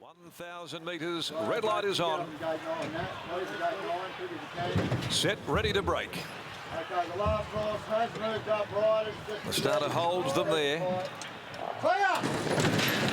1,000 metres, red light is on. Set, ready to break. Okay, the last horse has moved up right. The starter holds them there.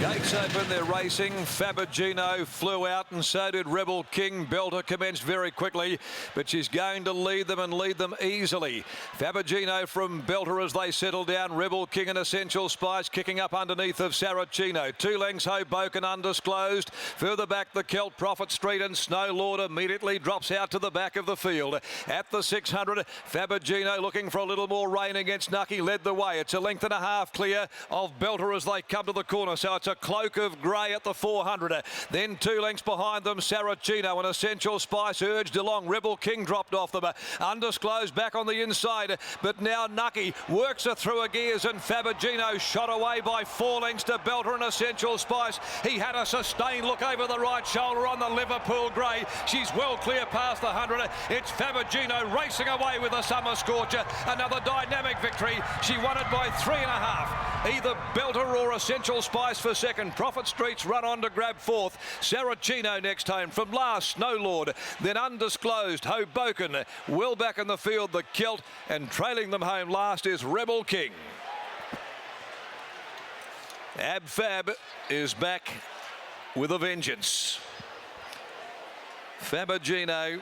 Gates open, they're racing. Fabagino flew out and so did Rebel King. Belter commenced very quickly, but she's going to lead them and lead them easily. Fabagino from Belter as they settle down. Rebel King and Essential Spice kicking up underneath of Saracino. 2 lengths Hoboken undisclosed. Further back the Celt, Prophet Street and Snow Lord immediately drops out to the back of the field. At the 600, Fabagino looking for a little more rain against Nucky led the way. It's a length and a half clear of Belter as they come to the corner, so it's a cloak of grey at the 400. Then 2 lengths behind them, Saracino and Essential Spice urged along. Rebel King dropped off them. Undisclosed back on the inside, but now Nucky works her through her gears and Fabagino shot away by 4 lengths to Belter and Essential Spice. He had a sustained look over the right shoulder on the Liverpool grey. She's well clear past the 100. It's Fabagino racing away with a Summer Scorcher. Another dynamic victory. She won it by 3.5. Either Belter or Essential Spice for second. Prophet Street's run on to grab fourth. Saracino next home from last, Snow Lord. Then Undisclosed, Hoboken. Well back in the field, the Celt. And trailing them home last is Rebel King. Ab Fab is back with a vengeance. Fabagino,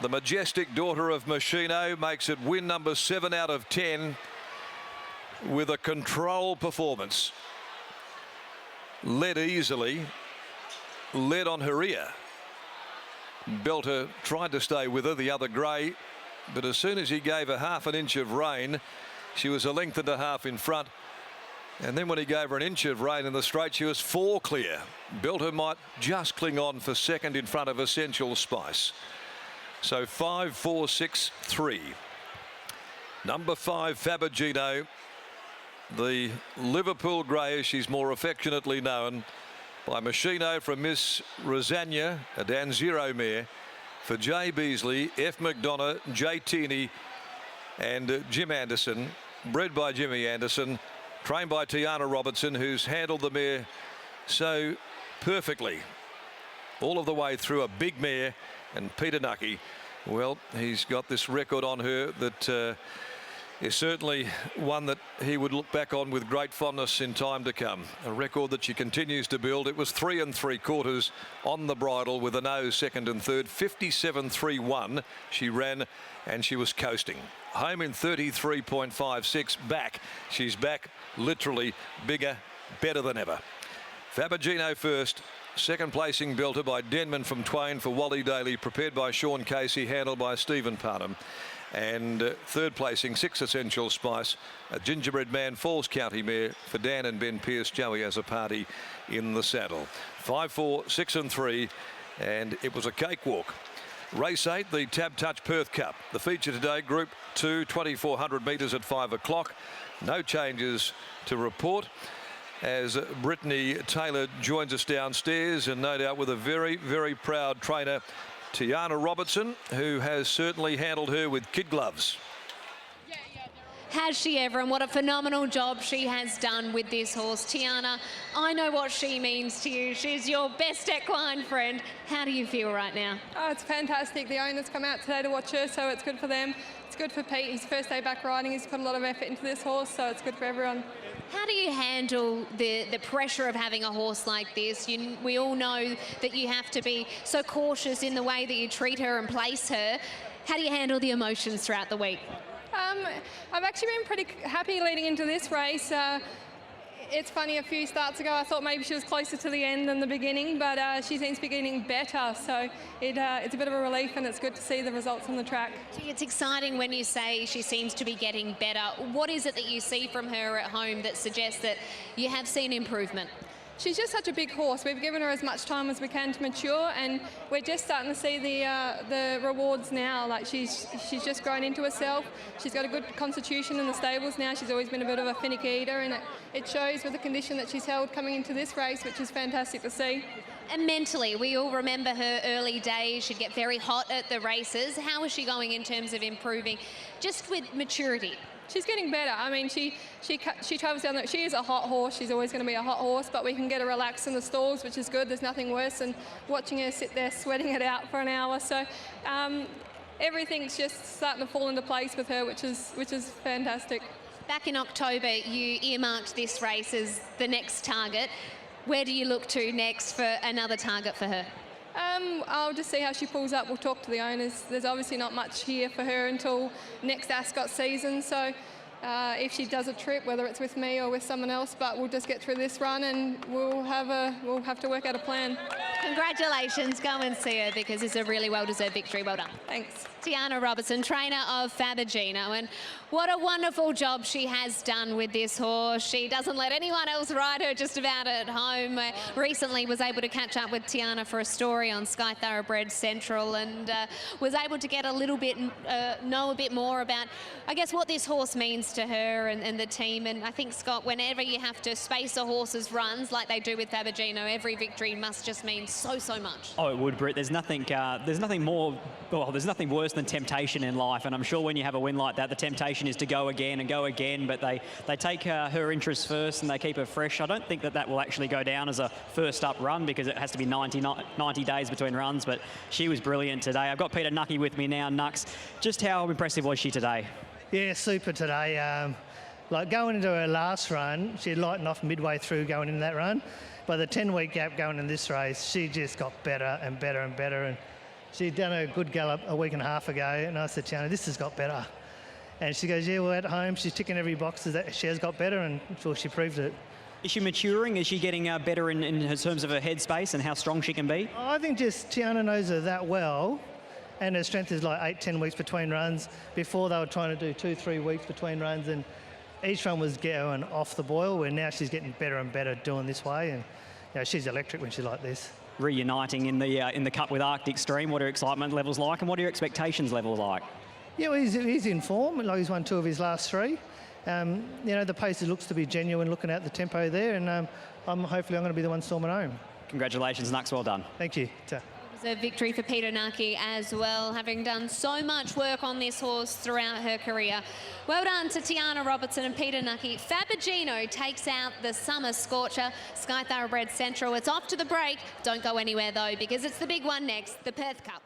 the majestic daughter of Machino, makes it win number 7 out of 10 with a control performance. Led easily, led on her ear. Belter tried to stay with her, the other grey, but as soon as he gave her half an inch of rein, she was a length and a half in front. And then when he gave her an inch of rein in the straight, she was 4 clear. Belter might just cling on for second in front of Essential Spice. So 5, 4, 6, 3. Number 5, Fabagino. The Liverpool grey, as she's more affectionately known, by Machino from Miss Rosanna, a Dan Zero mare, for Jay Beasley, F. McDonough, Jay Tierney and Jim Anderson, bred by Jimmy Anderson, trained by Tiana Robertson, who's handled the mare so perfectly all of the way through. A big mare. And Peter Nucky, well, he's got this record on her that is certainly one that he would look back on with great fondness in time to come. A record that she continues to build. It was 3 3/4 on the bridle with a nose second and third. 57.31 she ran and she was coasting. Home in 33.56. Back. She's back literally bigger, better than ever. Fabagino first. Second placing Belter by Denman from Twain for Wally Daly, prepared by Sean Casey, handled by Stephen Parnham. And third placing, 6 Essential Spice, a Gingerbread Man Falls County mare for Dan and Ben Pearce. Joey as a party in the saddle. 5, 4, 6 and 3, and it was a cakewalk. Race 8, the Tab Touch Perth Cup. The feature today, Group 2, 2,400 metres at 5 o'clock. No changes to report, as Brittany Taylor joins us downstairs, and no doubt with a very, very proud trainer, Tiana Robertson, who has certainly handled her with kid gloves. Has she ever, and what a phenomenal job she has done with this horse. Tiana, I know what she means to you. She's your best equine friend. How do you feel right now? Oh, it's fantastic. The owners come out today to watch her, so it's good for them. It's good for Pete. His first day back riding. He's put a lot of effort into this horse, so it's good for everyone. How do you handle the pressure of having a horse like this? We all know that you have to be so cautious in the way that you treat her and place her. How do you handle the emotions throughout the week? I've actually been pretty happy leading into this race. It's funny, a few starts ago I thought maybe she was closer to the end than the beginning, but she seems to be getting better, so it's a bit of a relief, and it's good to see the results on the track. It's exciting when you say she seems to be getting better. What is it that you see from her at home that suggests that you have seen improvement? She's just such a big horse. We've given her as much time as we can to mature, and we're just starting to see the rewards now. Like she's just grown into herself. She's got a good constitution in the stables now. She's always been a bit of a finicky eater, and it shows with the condition that she's held coming into this race, which is fantastic to see. And mentally, we all remember her early days. She'd get very hot at the races. How is she going in terms of improving just with maturity? She's getting better. I mean, she travels down there. She is a hot horse. She's always going to be a hot horse, but we can get her relaxed in the stalls, which is good. There's nothing worse than watching her sit there sweating it out for an hour. So everything's just starting to fall into place with her, which is fantastic. Back in October, you earmarked this race as the next target. Where do you look to next for another target for her? I'll just see how she pulls up. We'll talk to the owners. There's obviously not much here for her until next Ascot season. So if she does a trip, whether it's with me or with someone else, but we'll just get through this run and we'll have to work out a plan. Congratulations. Go and see her because it's a really well-deserved victory. Well done. Thanks. Tiana Robertson, trainer of Fabagino, and what a wonderful job she has done with this horse. She doesn't let anyone else ride her just about at home. Recently was able to catch up with Tiana for a story on Sky Thoroughbred Central and was able to get a little bit, know a bit more about, I guess, what this horse means to her and the team. And I think, Scott, whenever you have to space a horse's runs like they do with Fabagino, every victory must just mean so much. Oh, it would, Britt. There's nothing more, well, there's nothing worse than temptation in life, and I'm sure when you have a win like that, the temptation is to go again and go again, but they take her interests first and they keep her fresh. I don't think that will actually go down as a first up run because it has to be 90 days between runs, but she was brilliant today. I've got Peter Nucky with me now. Nux, just how impressive was she today? Yeah, super today. Like going into her last run, she lightened off midway through going into that run. By the 10-week gap going in this race, she just got better and better and better. And she'd done a good gallop a week and a half ago, and I said, Tiana, this has got better. And she goes, yeah, well, at home, she's ticking every box that she has got better, and well, she proved it. Is she maturing? Is she getting better in terms of her headspace and how strong she can be? I think just Tiana knows her that well, and her strength is like 8-10 weeks between runs. Before, they were trying to do 2-3 weeks between runs, and each run was going off the boil, where now she's getting better and better doing this way, and you know, she's electric when she's like this. Reuniting in the Cup with Arctic Stream, what are excitement levels like and what are your expectations levels like? Yeah, well, he's in form. Like he's won 2 of his last 3. You know, the pace looks to be genuine looking at the tempo there, and hopefully I'm going to be the one storming home. Congratulations, Nux, well done. Thank you. A victory for Peter Nucky as well, having done so much work on this horse throughout her career. Well done to Tiana Robertson and Peter Nucky. Fabagino takes out the summer scorcher, Sky Thoroughbred Central. It's off to the break. Don't go anywhere though, because it's the big one next, the Perth Cup.